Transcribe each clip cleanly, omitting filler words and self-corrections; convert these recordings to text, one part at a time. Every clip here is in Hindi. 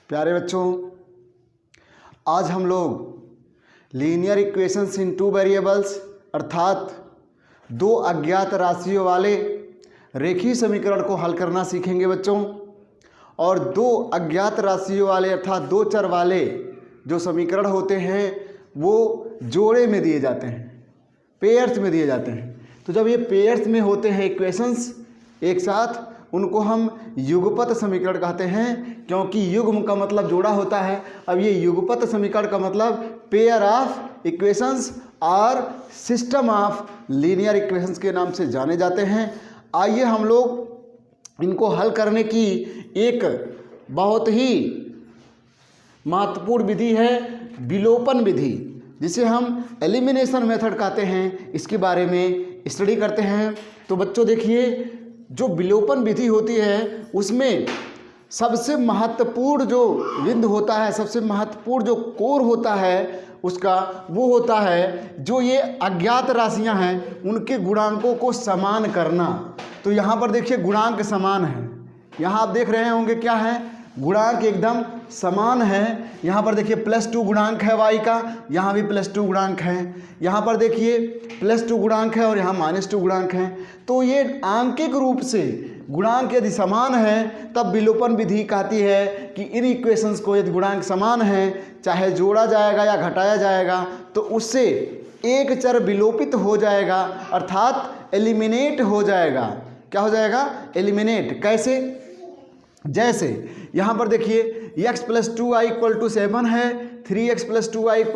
प्यारे बच्चों, आज हम लोग लीनियर इक्वेशंस इन टू वेरिएबल्स अर्थात दो अज्ञात राशियों वाले रेखीय समीकरण को हल करना सीखेंगे बच्चों। और दो अज्ञात राशियों वाले अर्थात दो चर वाले जो समीकरण होते हैं वो जोड़े में दिए जाते हैं, पेयर्स में दिए जाते हैं। तो जब ये पेयर्स में होते हैं इक्वेशंस एक साथ, उनको हम युगपत समीकरण कहते हैं, क्योंकि युग्म का मतलब जोड़ा होता है। अब ये युगपत समीकरण का मतलब पेयर ऑफ इक्वेशंस और सिस्टम ऑफ लीनियर इक्वेशंस के नाम से जाने जाते हैं। आइए हम लोग इनको हल करने की एक बहुत ही महत्वपूर्ण विधि है विलोपन विधि, जिसे हम एलिमिनेशन मेथड कहते हैं, इसके बारे में स्टडी करते हैं। तो बच्चों देखिए, जो विलोपन विधि होती है उसमें सबसे महत्वपूर्ण जो बिंदु होता है, सबसे महत्वपूर्ण जो कोर होता है उसका, वो होता है जो ये अज्ञात राशियां हैं उनके गुणांकों को समान करना। तो यहाँ पर देखिए गुणांक समान है, यहाँ आप देख रहे होंगे क्या है, गुणांक एकदम समान है। यहाँ पर देखिए +2 गुणांक है y का, यहाँ भी +2 गुणांक है, यहाँ पर देखिए +2 गुणांक है और यहाँ -2 गुणांक है। तो ये आंकिक रूप से गुणांक यदि समान है तब विलोपन विधि कहती है कि इन इक्वेशंस को यदि गुणांक समान है, चाहे जोड़ा जाएगा या घटाया जाएगा, तो उससे एक चर विलोपित हो जाएगा अर्थात एलिमिनेट हो जाएगा। क्या हो जाएगा? एलिमिनेट। कैसे? जैसे यहाँ पर देखिए x + 2y = 7 है, 3x + 2y =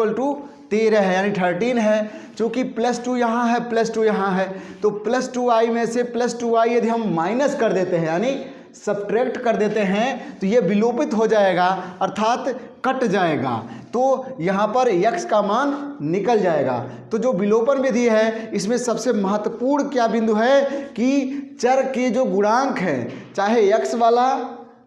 13 है, यानी 13 है। चूँकि +2 यहाँ है, +2 यहाँ है, तो +2y में से +2y यदि हम माइनस कर देते हैं यानी सब्ट्रैक्ट कर देते हैं तो ये विलोपित हो जाएगा अर्थात कट जाएगा। तो यहाँ पर x का मान निकल जाएगा। तो जो विलोपन विधि है इसमें सबसे महत्वपूर्ण क्या बिंदु है कि चर के जो गुणांक हैं, चाहे x वाला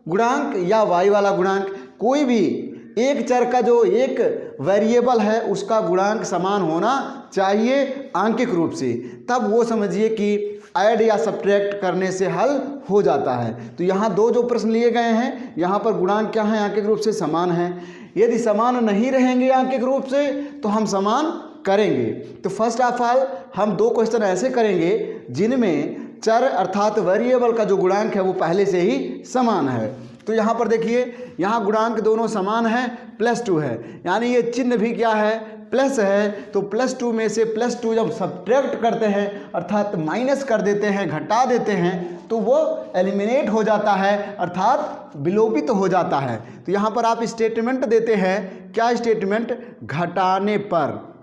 गुणांक या y वाला गुणांक, कोई भी एक चर का जो एक वेरिएबल है उसका गुणांक समान होना चाहिए आंकिक रूप से, तब वो समझिए कि ऐड या सब्ट्रैक्ट करने से हल हो जाता है। तो यहाँ दो जो प्रश्न लिए गए हैं, यहाँ पर गुणांक क्या है? आंकिक रूप से समान है। यदि समान नहीं रहेंगे आंकिक रूप से तो हम समान करेंगे। तो फर्स्ट ऑफ ऑल हम दो क्वेश्चन ऐसे करेंगे जिनमें चर अर्थात वेरिएबल का जो गुणांक है वो पहले से ही समान है। तो यहाँ पर देखिए, यहाँ गुणांक दोनों समान है, +2 है, यानी ये चिन्ह भी क्या है? प्लस है। तो +2 में से +2 जब सब्ट्रैक्ट करते हैं अर्थात माइनस कर देते हैं, घटा देते हैं, तो वो एलिमिनेट हो जाता है अर्थात विलोपित हो जाता है। तो यहाँ पर आप स्टेटमेंट देते हैं, क्या स्टेटमेंट? घटाने पर,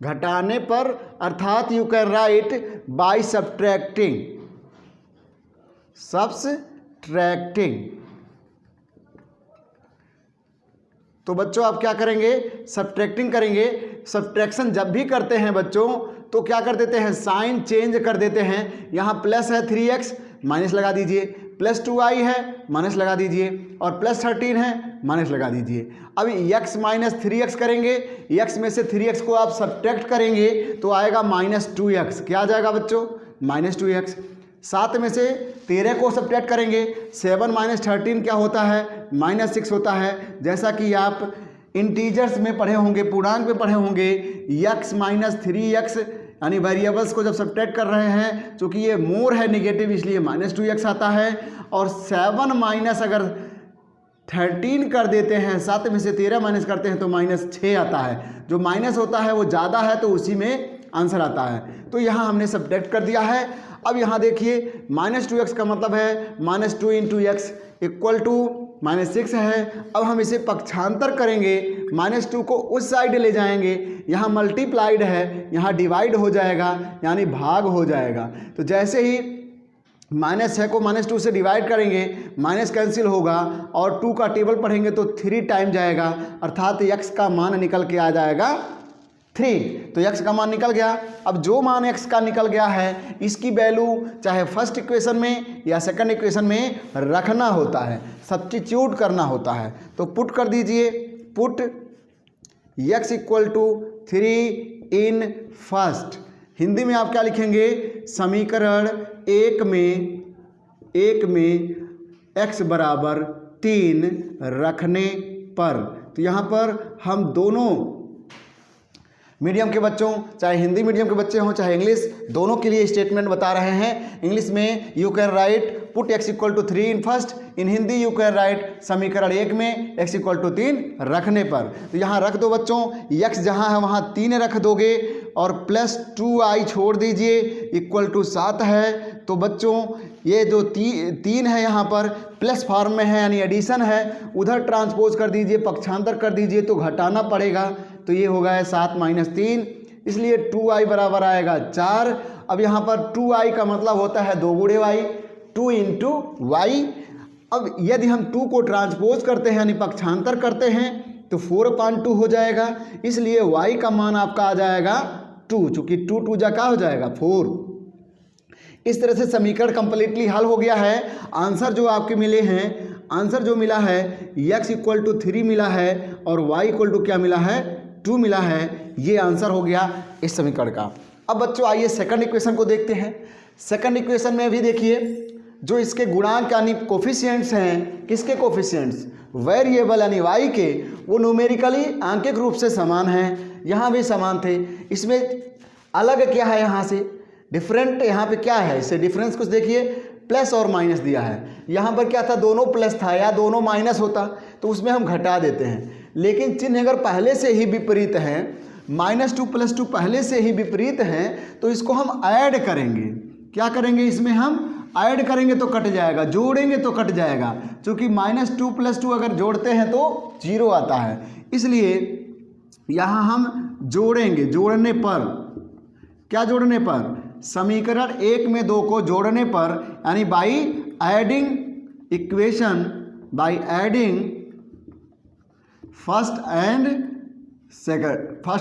घटाने पर अर्थात you can right by subtracting, subtracting. तो बच्चों आप क्या करेंगे? सब्ट्रैक्टिंग करेंगे। सब्ट्रैक्शन जब भी करते हैं बच्चों तो क्या कर देते हैं? साइन चेंज कर देते हैं। यहाँ प्लस है 3x, माइनस लगा दीजिए, +2y है, माइनस लगा दीजिए, और +13 है, माइनस लगा दीजिए। अब x - 3x करेंगे, x में से 3x को आप सब्ट्रैक्ट करेंगे तो आएगा -2x। क्या आ जाएगा बच्चों? -2x। 7 में से 13 को सब्ट्रैक्ट करेंगे, 7 - 13 क्या होता है? -6 होता है। जैसा कि आप इंटीजर्स में पढ़े होंगे, पूर्णांक में पढ़े होंगे, x - 3x यानी वेरिएबल्स को जब सब्ट्रैक्ट कर रहे हैं, चूँकि ये मोर है नेगेटिव इसलिए -2x आता है। और 7 माइनस अगर 13 कर देते हैं, 7 में से 13 माइनस करते हैं तो -6 आता है। जो माइनस होता है वो ज़्यादा है तो उसी में आंसर आता है। तो यहाँ हमने सब्ट्रैक्ट कर दिया है। अब यहाँ देखिए -2x का मतलब है -2 × x = -6 है। अब हम इसे पक्षांतर करेंगे, -2 को उस साइड ले जाएंगे, यहाँ मल्टीप्लाइड है, यहाँ डिवाइड हो जाएगा यानी भाग हो जाएगा। तो जैसे ही -6 को -2 से डिवाइड करेंगे, माइनस कैंसिल होगा और 2 का टेबल पढ़ेंगे तो 3 टाइम जाएगा अर्थात x का मान निकल के आ जाएगा 3। तो x का मान निकल गया। अब जो मान x का निकल गया है इसकी वैल्यू चाहे फर्स्ट इक्वेशन में या सेकंड इक्वेशन में रखना होता है, सब्स्टिट्यूट करना होता है। तो पुट कर दीजिए, put x = 3 in first. Hindi में आप क्या लिखेंगे? समीकरण 1 में x = 3 रखने पर। तो यहाँ पर हम दोनों मीडियम के बच्चों, चाहे हिंदी मीडियम के बच्चे हों चाहे इंग्लिश, दोनों के लिए स्टेटमेंट बता रहे हैं। इंग्लिश में you can write put x equal to 3 in first, in Hindi you can write समीकरण 1 में x इक्वल टू 3 रखने पर। तो यहाँ रख दो बच्चों, x जहाँ है वहाँ 3 रख दोगे और प्लस 2i छोड़ दीजिए इक्वल टू 7 है। तो बच्चों ये जो 3 है यहाँ पर प्लस फॉर्म में है यानी एडिशन है, उधर ट्रांसपोज कर दीजिए, पक्षांतर कर दीजिए तो घटाना पड़ेगा। तो ये हो गया 7 - 3, इसलिए 2i बराबर आएगा 4। अब यहाँ पर 2i का मतलब होता है 2 गुणे y, 2 इंटू वाई। अब यदि हम 2 को ट्रांसपोज करते हैं यानी पक्षांतर करते हैं तो 4/2 हो जाएगा, इसलिए y का मान आपका आ जाएगा 2, चूँकि 2 2 जा क्या हो जाएगा 4। इस तरह से समीकरण कंप्लीटली हल हो गया है। आंसर जो आपके मिले हैं, आंसर जो मिला है x इक्वल टू 3 मिला है और y इक्वल टू क्या मिला है 2 मिला है। ये आंसर हो गया इस समीकरण का। अब बच्चों आइए सेकंड इक्वेशन को देखते हैं। सेकंड इक्वेशन में भी देखिए जो इसके गुणांक यानी कोफिशिएंट्स हैं, किसके कोफिशिएंट्स, वेरिएबल यानी y के, वो न्यूमेरिकली आंकिक रूप से समान हैं। यहाँ भी समान थे, इसमें अलग क्या है, यहाँ से डिफरेंट यहाँ पे क्या है, इससे डिफरेंस कुछ देखिए, प्लस और माइनस दिया है। यहाँ पर क्या था, दोनों प्लस था या दोनों माइनस होता तो उसमें हम घटा देते हैं, लेकिन चिन्ह अगर पहले से ही विपरीत हैं, -2 + 2 पहले से ही विपरीत हैं, तो इसको हम ऐड करेंगे। क्या करेंगे, इसमें हम ऐड करेंगे तो कट जाएगा, जोड़ेंगे तो कट जाएगा, क्योंकि -2 + 2 अगर जोड़ते हैं तो 0 आता है, इसलिए यहाँ हम जोड़ेंगे। जोड़ने पर क्या, जोड़ने पर समीकरण 1 में 2 को जोड़ने पर, यानी by adding equation, by adding first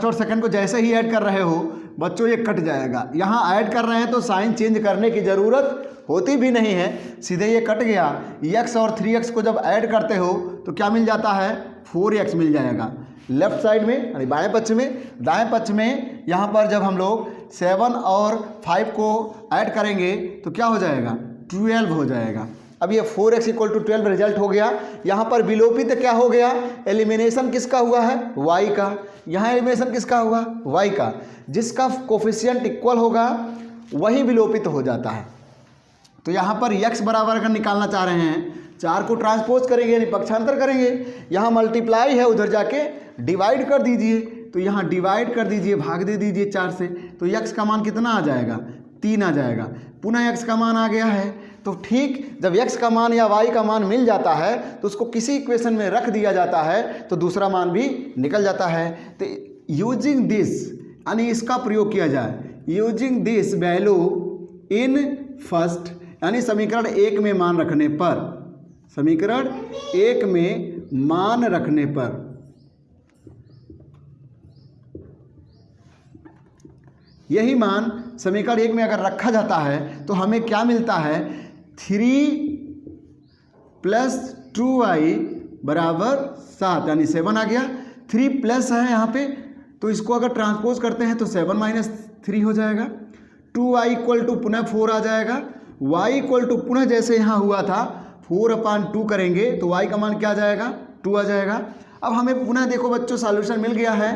और सेकंड को जैसे ही ऐड कर रहे हो बच्चों ये कट जाएगा। यहाँ ऐड कर रहे हैं तो साइन चेंज करने की ज़रूरत होती भी नहीं है, सीधे ये कट गया। x और 3x को जब ऐड करते हो तो क्या मिल जाता है, 4x मिल जाएगा लेफ्ट साइड में यानी बाएं पक्ष में। दाएं पक्ष में यहाँ पर जब हम लोग 7 और 5 को ऐड करेंगे तो क्या हो जाएगा, 12 हो जाएगा। अब ये 4x इक्वल टू 12 रिजल्ट हो गया। यहाँ पर विलोपित क्या हो गया, एलिमिनेशन किसका हुआ है, y का। यहाँ एलिमिनेशन किसका हुआ, y का। जिसका कोफिशिएंट इक्वल होगा वही विलोपित हो जाता है। तो यहाँ पर x बराबर अगर निकालना चाह रहे हैं, 4 को ट्रांसपोज करेंगे यानी पक्षांतर करेंगे, यहाँ मल्टीप्लाई है उधर जाके डिवाइड कर दीजिए, तो यहाँ डिवाइड कर दीजिए, भाग दे दीजिए 4 से, तो x का मान कितना आ जाएगा, 3 आ जाएगा। पुनः x का मान आ गया है। तो ठीक जब x का मान या y का मान मिल जाता है तो उसको किसी इक्वेशन में रख दिया जाता है तो दूसरा मान भी निकल जाता है। तो यूजिंग दिस यानी इसका प्रयोग किया जाए, using this value in first यानी समीकरण 1 में मान रखने पर, समीकरण 1 में मान रखने पर यही मान समीकरण 1 में अगर रखा जाता है तो हमें क्या मिलता है, 3 + 2i बराबर 7 यानी 7 आ गया। 3 प्लस है यहाँ पे तो इसको अगर ट्रांसपोज करते हैं तो 7 - 3 हो जाएगा। 2i इक्वल टू पुनः 4 आ जाएगा। y इक्वल टू पुनः जैसे यहाँ हुआ था 4/2 करेंगे तो y का मान क्या आ जाएगा, 2 आ जाएगा। अब हमें पुनः देखो बच्चों सॉल्यूशन मिल गया है,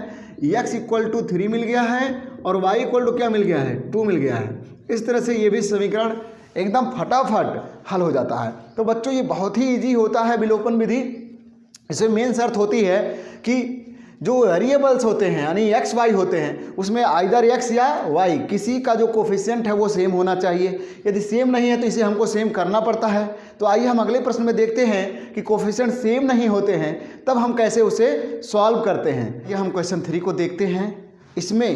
x इक्वल टू 3 मिल गया है और y इक्वल टू क्या मिल गया है, 2 मिल गया है। इस तरह से ये भी समीकरण एकदम फटाफट हल हो जाता है। तो बच्चों ये बहुत ही इजी होता है विलोपन विधि। इसमें मेन शर्त होती है कि जो वेरिएबल्स होते हैं यानी x y होते हैं उसमें आइदर x या y किसी का जो कोफिशिएंट है वो सेम होना चाहिए। यदि सेम नहीं है तो इसे हमको सेम करना पड़ता है। तो आइए हम अगले प्रश्न में देखते हैं कि कोफिशिएंट सेम नहीं होते हैं तब हम कैसे उसे सॉल्व करते हैं। ये हम क्वेश्चन 3 को देखते हैं। इसमें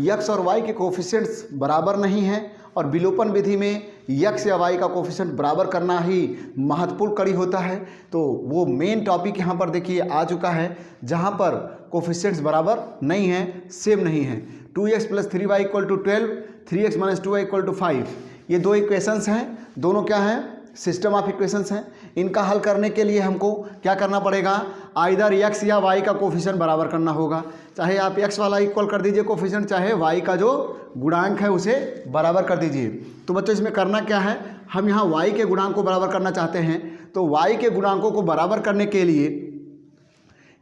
x और y के कोफिशिएंट्स बराबर नहीं हैं और विलोपन विधि में x या y का कोफिशिएंट बराबर करना ही महत्वपूर्ण कड़ी होता है। तो वो मेन टॉपिक यहाँ पर देखिए आ चुका है जहाँ पर कोफिशिएंट्स बराबर नहीं हैं, सेम नहीं है। 2x + 3y = 12, 3x - 2y = 5। ये दो इक्वेशंस हैं, दोनों क्या हैं, सिस्टम ऑफ इक्वेशंस हैं। इनका हल करने के लिए हमको क्या करना पड़ेगा, आइदर x या y का कोफिशिएंट बराबर करना होगा। चाहे आप x वाला इक्वल कर दीजिए कोफिशिएंट, चाहे y का जो गुणांक है उसे बराबर कर दीजिए। तो बच्चों इसमें करना क्या है, हम यहाँ y के गुणांक को बराबर करना चाहते हैं तो y के गुणांकों को बराबर करने के लिए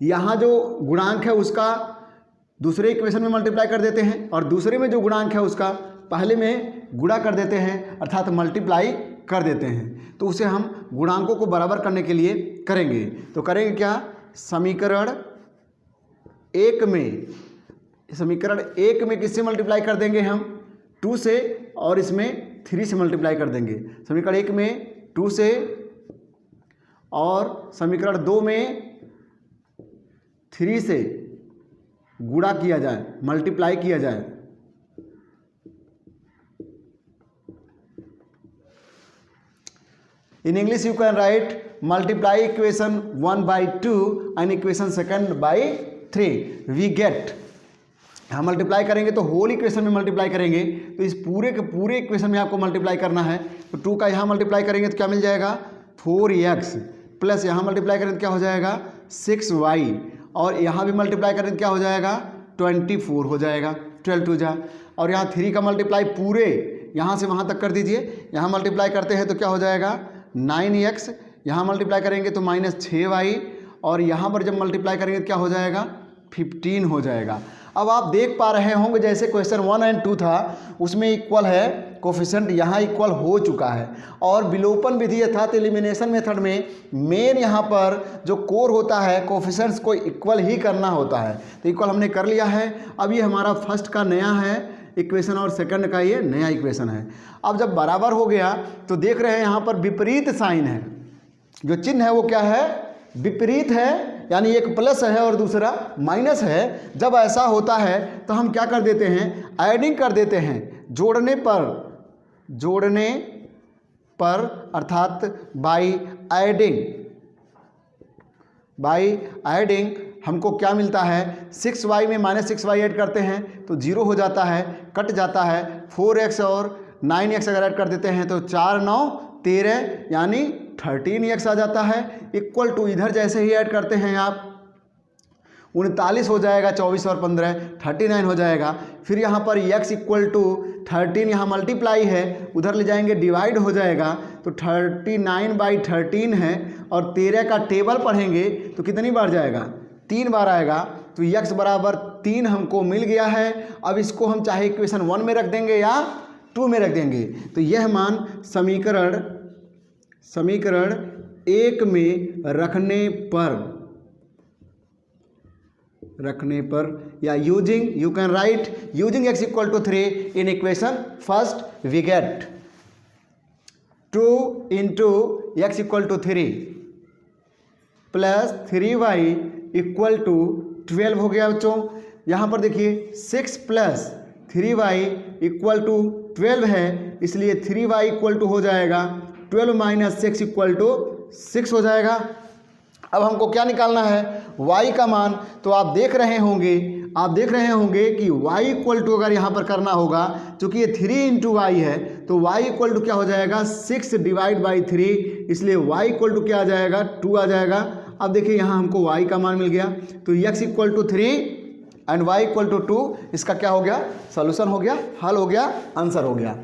यहाँ जो गुणांक है उसका दूसरे इक्वेशन में मल्टीप्लाई कर देते हैं और दूसरे में जो गुणांक है उसका पहले में गुणा कर देते हैं, अर्थात मल्टीप्लाई कर देते हैं। तो उसे हम गुणांकों को बराबर करने के लिए करेंगे। तो करेंगे क्या, समीकरण एक में किससे मल्टीप्लाई कर देंगे हम, 2 से, और इसमें 3 से मल्टीप्लाई कर देंगे। समीकरण 1 में 2 से और समीकरण 2 में 3 से गुणा किया जाए, मल्टीप्लाई किया जाए। In English you can write multiply equation 1 by 2 and equation 2 by 3. We get, हम मल्टीप्लाई करेंगे तो होल इक्वेशन में मल्टीप्लाई करेंगे, तो इस पूरे के पूरे इक्वेशन में आपको मल्टीप्लाई करना है। तो 2 का यहाँ मल्टीप्लाई करेंगे तो क्या मिल जाएगा, 4x, प्लस यहाँ मल्टीप्लाई करेंगे तो क्या हो जाएगा 6y, और यहाँ भी मल्टीप्लाई करेंगे तो क्या हो जाएगा 24 हो जाएगा, 12 2 जा, और यहाँ 3 का मल्टीप्लाई पूरे यहाँ से वहाँ तक कर दीजिए। यहाँ मल्टीप्लाई करते हैं तो क्या हो जाएगा 9x, यहाँ मल्टीप्लाई करेंगे तो -6y, और यहाँ पर जब मल्टीप्लाई करेंगे तो क्या हो जाएगा 15 हो जाएगा। अब आप देख पा रहे होंगे जैसे क्वेश्चन 1 और 2 था उसमें इक्वल है कोफिशिएंट, यहाँ इक्वल हो चुका है। और विलोपन विधि अर्थात एलिमिनेशन मेथड में मेन यहाँ पर जो कोर होता है कोफिशिएंट्स को इक्वल ही करना होता है। तो इक्वल हमने कर लिया है। अब ये हमारा फर्स्ट का नया है इक्वेशन और सेकंड का ये नया इक्वेशन है। अब जब बराबर हो गया तो देख रहे हैं यहाँ पर विपरीत साइन है, जो चिन्ह है वो क्या है, विपरीत है, यानी एक प्लस है और दूसरा माइनस है। जब ऐसा होता है तो हम क्या कर देते हैं, ऐडिंग कर देते हैं, जोड़ने पर अर्थात बाई एडिंग हमको क्या मिलता है, 6y में -6y ऐड करते हैं तो 0 हो जाता है, कट जाता है। 4x और 9x अगर ऐड कर देते हैं तो 4 9 13 यानी 13x आ जाता है। इक्वल टू इधर जैसे ही ऐड करते हैं आप 39 हो जाएगा, 24 और 15 39 हो जाएगा। फिर यहाँ पर x इक्वल टू 13 यहाँ मल्टीप्लाई है, उधर ले जाएंगे डिवाइड हो जाएगा तो 39/13 है, और 13 का टेबल पढ़ेंगे तो कितनी बार जाएगा, 3 बार आएगा। तो x बराबर 3 हमको मिल गया है। अब इसको हम चाहे इक्वेशन 1 में रख देंगे या 2 में रख देंगे। तो यह मान समीकरण 1 में रखने पर या you can write using x equal to 3 in equation first we get 2 into x equal to 3 plus 3y equal to 12 हो गया बच्चों। यहाँ पर देखिए 6 प्लस 3y इक्वल टू 12 है, इसलिए 3y इक्वल टू हो जाएगा 12 माइनस 6 इक्वल टू 6 हो जाएगा। अब हमको क्या निकालना है, y का मान। तो आप देख रहे होंगे कि y इक्वल टू अगर यहाँ पर करना होगा, क्योंकि ये 3 इंटू वाई है तो y इक्वल टू क्या हो जाएगा 6 डिवाइड बाई 3, इसलिए y इक्वल टू क्या आ जाएगा 2 आ जाएगा। अब देखिए यहाँ हमको y का मान मिल गया, तो x equal to 3 and y equal to 2, इसका क्या हो गया, सॉल्यूशन हो गया, हल हो गया, आंसर हो गया।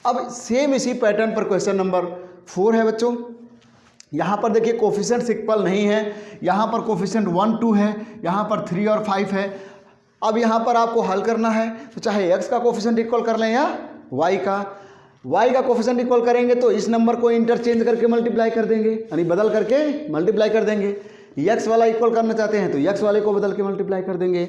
अब सेम इसी पैटर्न पर क्वेश्चन नंबर 4 है बच्चों। यहाँ पर देखिए कोफिशिएंट्स इक्वल नहीं है, यहाँ पर कोफिशिएंट 1 2 है, यहाँ पर 3 और 5 है। अब यहाँ पर आपको हल करना है तो चाहे x का कोफिशिएंट इक्वल कर लें या y का कोफिशिएंट इक्वल करेंगे तो इस नंबर को इंटरचेंज करके मल्टीप्लाई कर देंगे, यानी बदल करके मल्टीप्लाई कर देंगे। x वाला इक्वल करना चाहते हैं तो x वाले को बदल के मल्टीप्लाई कर देंगे।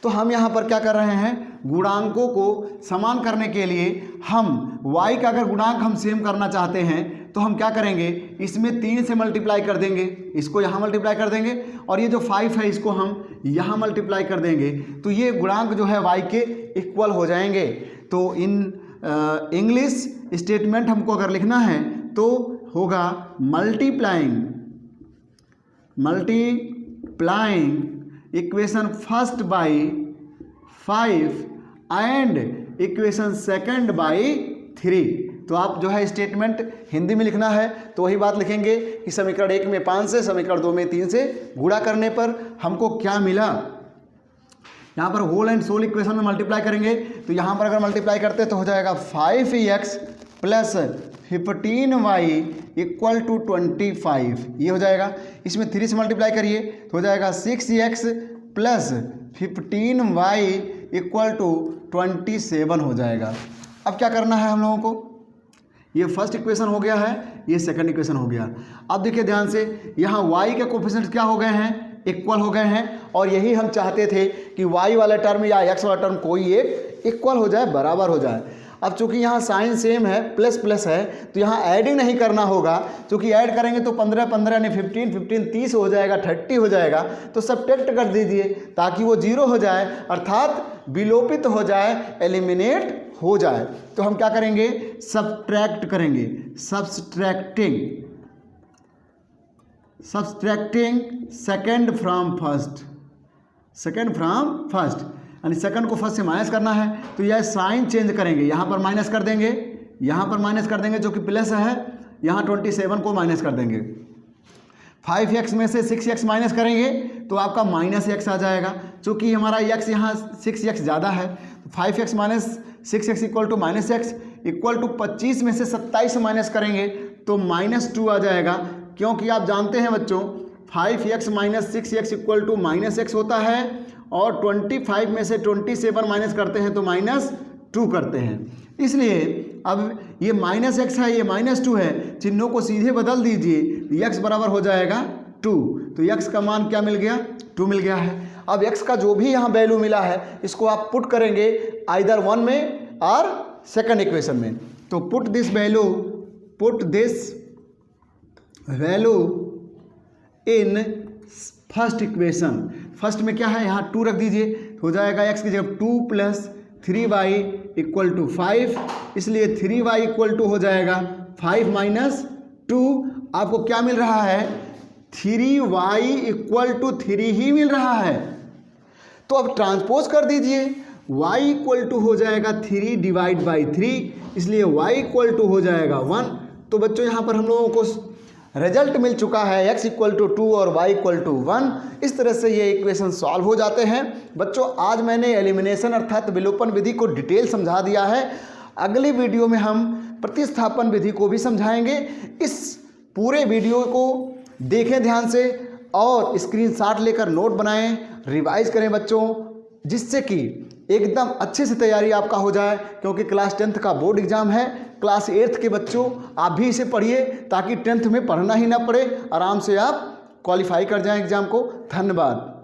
तो हम यहाँ पर क्या कर रहे हैं, गुणांकों को समान करने के लिए हम y का अगर गुणांक हम सेम करना चाहते हैं तो हम क्या करेंगे, इसमें 3 से मल्टीप्लाई कर देंगे, इसको यहाँ मल्टीप्लाई कर देंगे, और ये जो 5 है इसको हम यहाँ मल्टीप्लाई कर देंगे, तो ये गुणांक जो है y के इक्वल हो जाएंगे। तो इन इंग्लिश स्टेटमेंट हमको अगर लिखना है तो होगा multiplying equation first by 5 and equation second by 3। तो आप जो है स्टेटमेंट हिंदी में लिखना है तो वही बात लिखेंगे कि समीकरण 1 में 5 से, समीकरण 2 में 3 से गुणा करने पर हमको क्या मिला। यहाँ पर होल एंड सोल इक्वेशन में मल्टीप्लाई करेंगे तो यहाँ पर अगर मल्टीप्लाई करते तो हो जाएगा 5x plus 15y equal to 25, ये हो जाएगा। इसमें 3 से मल्टीप्लाई करिए तो हो जाएगा 6x plus 15y equal to 27 हो जाएगा। अब क्या करना है हम लोगों को, ये फर्स्ट इक्वेशन हो गया है, ये सेकंड इक्वेशन हो गया। अब देखिए ध्यान से, यहाँ y के कोफिशिएंट क्या हो गए हैं, इक्वल हो गए हैं, और यही हम चाहते थे कि y वाला टर्म या x वाला टर्म कोई एक इक्वल हो जाए, बराबर हो जाए। अब चूंकि यहाँ साइन सेम है, प्लस प्लस है, तो यहाँ ऐडिंग नहीं करना होगा, क्योंकि ऐड करेंगे तो 15 15 यानी 15 15 30 हो जाएगा, 30 हो जाएगा। तो सब्ट्रैक्ट कर दीजिए ताकि वो 0 हो जाए, अर्थात विलोपित हो जाए, एलिमिनेट हो जाए। तो हम क्या करेंगे, सब्ट्रैक्ट करेंगे, सब्ट्रैक्टिंग सेकंड फ्रॉम फर्स्ट, यानी सेकंड को फर्स्ट से माइनस करना है, तो यह साइन चेंज करेंगे, यहाँ पर माइनस कर देंगे, यहाँ पर माइनस कर देंगे जो कि प्लस है, यहाँ 27 को माइनस कर देंगे। 5x में से 6x माइनस करेंगे तो आपका माइनस x आ जाएगा। चूँकि हमारा x यहाँ 6x ज़्यादा है, तो 5x minus 6x equal to minus x equal to 25 में से 27 माइनस करेंगे तो -2 आ जाएगा। क्योंकि आप जानते हैं बच्चों 5x minus 6x equal to minus x होता है, और 25 में से 27 माइनस करते हैं तो -2 करते हैं। इसलिए अब ये -x है, ये -2 है, चिन्हों को सीधे बदल दीजिए, x बराबर हो जाएगा 2। तो x का मान क्या मिल गया, 2 मिल गया है। अब x का जो भी यहाँ वैल्यू मिला है इसको आप पुट करेंगे आइदर 1 में और सेकंड इक्वेशन में। तो put this value in first equation. First में क्या है, यहाँ 2 रख दीजिए, हो जाएगा x की जगह 2 प्लस 3y इक्वल टू 5, इसलिए 3y इक्वल टू हो जाएगा 5 माइनस 2। आपको क्या मिल रहा है, 3y इक्वल टू 3 ही मिल रहा है। तो अब ट्रांसपोज कर दीजिए, y इक्वल टू हो जाएगा 3 डिवाइड बाई 3, इसलिए y इक्वल टू हो जाएगा 1। तो बच्चों यहाँ पर हम लोगों को रिजल्ट मिल चुका है, x इक्वल टू 2 और y इक्वल टू 1। इस तरह से ये इक्वेशन सॉल्व हो जाते हैं। बच्चों आज मैंने एलिमिनेशन अर्थात विलोपन विधि को डिटेल समझा दिया है। अगली वीडियो में हम प्रतिस्थापन विधि को भी समझाएंगे। इस पूरे वीडियो को देखें ध्यान से और स्क्रीनशॉट लेकर नोट बनाएं, रिवाइज करें बच्चों, जिससे कि एकदम अच्छे से तैयारी आपका हो जाए। क्योंकि क्लास 10th का बोर्ड एग्जाम है। क्लास 8th के बच्चों आप भी इसे पढ़िए ताकि 10th में पढ़ना ही ना पड़े, आराम से आप क्वालिफाई कर जाएं एग्जाम को। धन्यवाद।